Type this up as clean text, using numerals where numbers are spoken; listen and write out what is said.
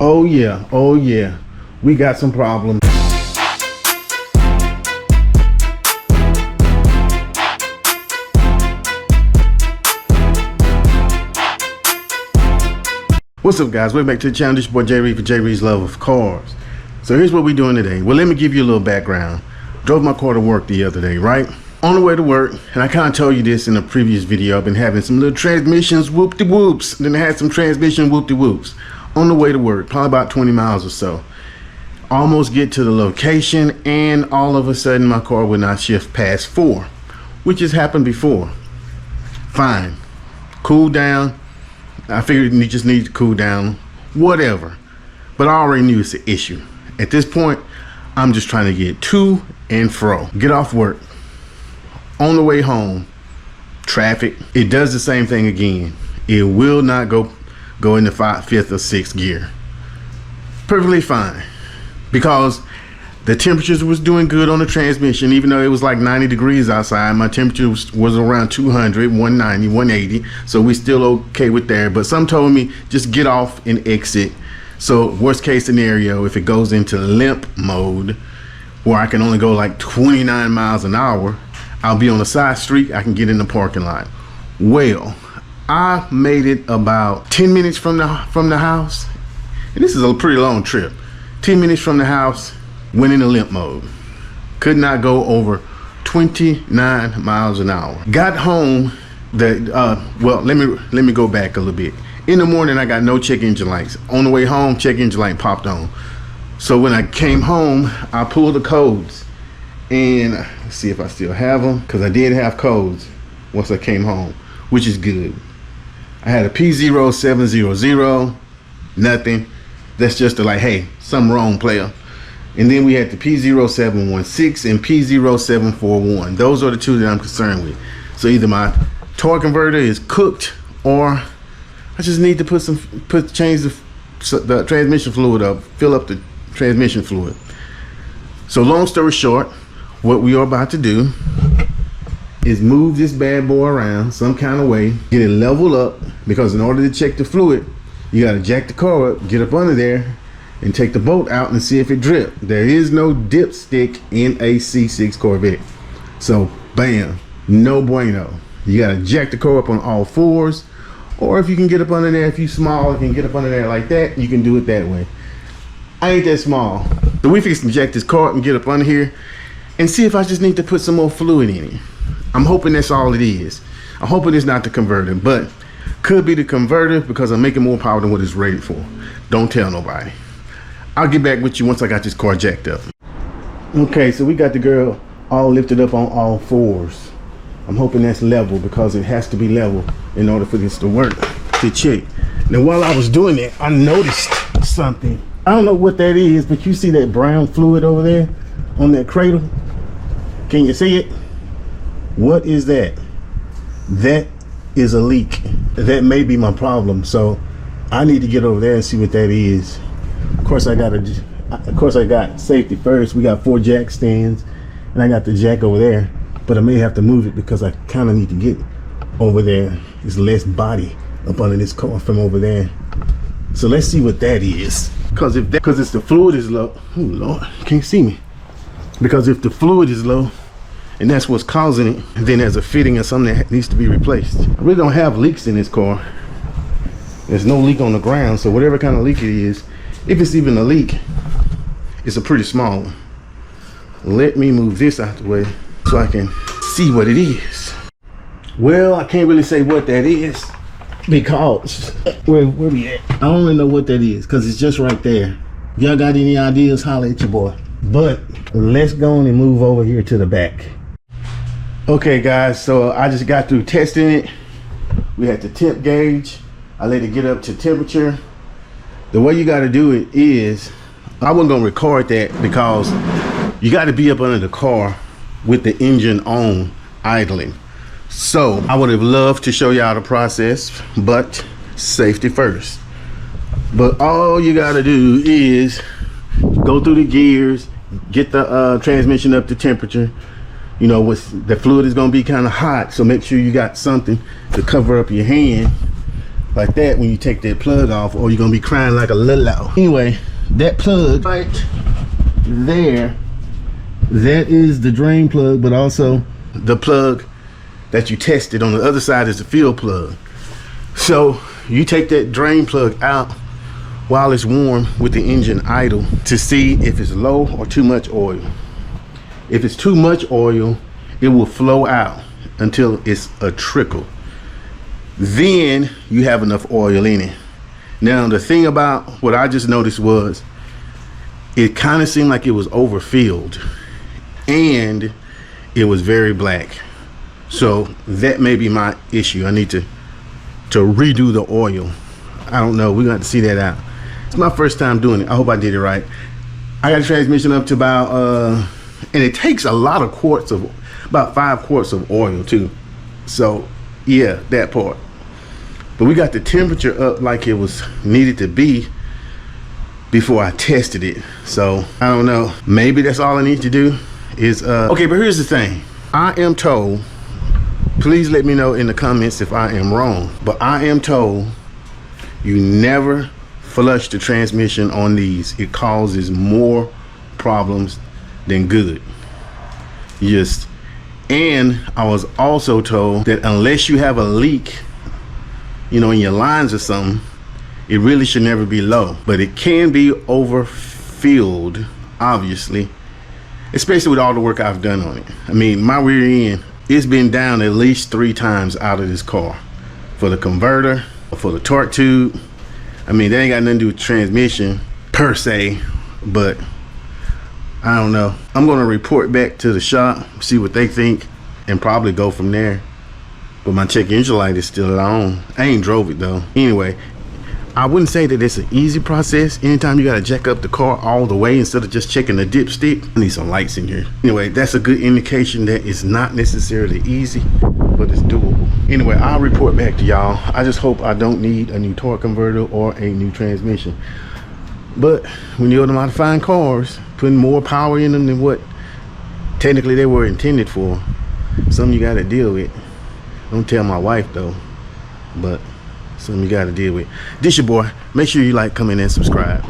Oh yeah, we got some problems. What's up, guys? Welcome back to the channel. This is your boy JReed for JReedsLoveofCars. So here's what we're doing today. Well, let me give you a little background. Drove my car to work the other day, right? On the way to work, and I kind of told you this in a previous video, I've been having some little transmissions whoop-de-whoops. Then I had some transmission whoop-de-whoops. On the way to work, probably about 20 miles or so. Almost get to the location, and all of a sudden my car would not shift past 4, which has happened before. Fine. Cool down. I figured you just need to cool down, whatever. But I already knew it's an issue. At this point, I'm just trying to get to and fro. Get off work. On the way home, traffic. It does the same thing again. It will not go in the 5th or 6th gear. Perfectly fine. Because the temperatures was doing good on the transmission, even though it was like 90 degrees outside. My temperature was around 200, 190, 180. So we still okay with there. But some told me just get off and exit. So worst case scenario, if it goes into limp mode, where I can only go like 29 miles an hour, I'll be on a side street. I can get in the parking lot. Well, I made it about 10 minutes from the house. And this is a pretty long trip. 10 minutes from the house. Went into limp mode. Could not go over 29 miles an hour. Got home. Well, let me go back a little bit. In the morning, I got no check engine lights. On the way home, check engine light popped on. So when I came home, I pulled the codes, and let's see if I still have them, because I did have codes once I came home, which is good. I had a P0700, nothing. That's just like, hey, something wrong, player. And then we had the P0716 and P0741. Those are the two that I'm concerned with. So either my torque converter is cooked, or I just need to change the transmission fluid up, fill up the transmission fluid. So long story short, what we are about to do is move this bad boy around some kind of way, get it leveled up, because in order to check the fluid, you got to jack the car up, get up under there, and take the bolt out and see if it dripped. There is no dipstick in a C6 Corvette. So bam, no bueno. You gotta jack the car up on all fours, or if you can get up under there, if you small, you can get up under there like that, you can do it that way. I ain't that small. So we fix to jack this car up and get up under here and see if I just need to put some more fluid in it. I'm hoping that's all it is. I'm hoping it's not the converter, but could be the converter, because I'm making more power than what it's rated for. Don't tell nobody. I'll get back with you once I got this car jacked up. Okay, so we got the girl all lifted up on all fours. I'm hoping that's level, because it has to be level in order for this to work, to check. Now while I was doing that, I noticed something. I don't know what that is, but you see that brown fluid over there on that cradle? Can you see it? What is that? That is a leak. That may be my problem. So I need to get over there and see what that is. Of course I got safety first. We got 4 jack stands, and I got the jack over there, but I may have to move it because I kind of need to get over there. There's less body up under this car from over there. So let's see what that is. Because it's the fluid is low. Oh Lord, you can't see me. Because if the fluid is low, and that's what's causing it, then there's a fitting or something that needs to be replaced. I really don't have leaks in this car. There's no leak on the ground, so whatever kind of leak it is, if it's even a leak, it's a pretty small one. Let me move this out the way so I can see what it is. Well, I can't really say what that is, because where we at? I don't really know what that is, because it's just right there. If y'all got any ideas, holler at your boy. But let's go on and move over here to the back. Okay guys, so I just got through testing it. We had the temp gauge. I let it get up to temperature. The way you got to do it is, I wasn't gonna record that because you got to be up under the car with the engine on, idling. So I would have loved to show y'all the process, but safety first. But all you got to do is go through the gears, get the transmission up to temperature. You know, the fluid is gonna be kind of hot, so make sure you got something to cover up your hand like that when you take that plug off, or you're gonna be crying like a little. Anyway, that plug right there, that is the drain plug, but also the plug that you tested on the other side is the fuel plug. So you take that drain plug out while it's warm with the engine idle to see if it's low or too much oil. If it's too much oil, it will flow out until it's a trickle. Then you have enough oil in it. Now the thing about what I just noticed was it kind of seemed like it was overfilled and it was very black. So that may be my issue. I need to redo the oil. I don't know, we're gonna have to see that out. It's my first time doing it. I hope I did it right. I got the transmission up to about and it takes a lot of quarts of, about 5 quarts of oil too. So yeah, that part. But we got the temperature up like it was needed to be before I tested it. So I don't know, maybe that's all I need to do is okay. But here's the thing, I am told, please let me know in the comments if I am wrong, but I am told you never flush the transmission on these. It causes more problems than good. Just, and I was also told that unless you have a leak, you know, in your lines or something, it really should never be low. But it can be overfilled, obviously, especially with all the work I've done on it. I mean, my rear end, it's been down at least 3 times out of this car. For the converter, for the torque tube. I mean, that ain't got nothing to do with transmission per se, but I don't know. I'm gonna report back to the shop, see what they think, and probably go from there. But my check engine light is still on. I ain't drove it though. Anyway, I wouldn't say that it's an easy process. Anytime you gotta jack up the car all the way instead of just checking the dipstick. I need some lights in here. Anyway, that's a good indication that it's not necessarily easy, but it's doable. Anyway, I'll report back to y'all. I just hope I don't need a new torque converter or a new transmission. But when you're modifying cars, putting more power in them than what technically they were intended for, something you gotta deal with. Don't tell my wife though, but something you gotta deal with. This your boy. Make sure you like, comment, and subscribe.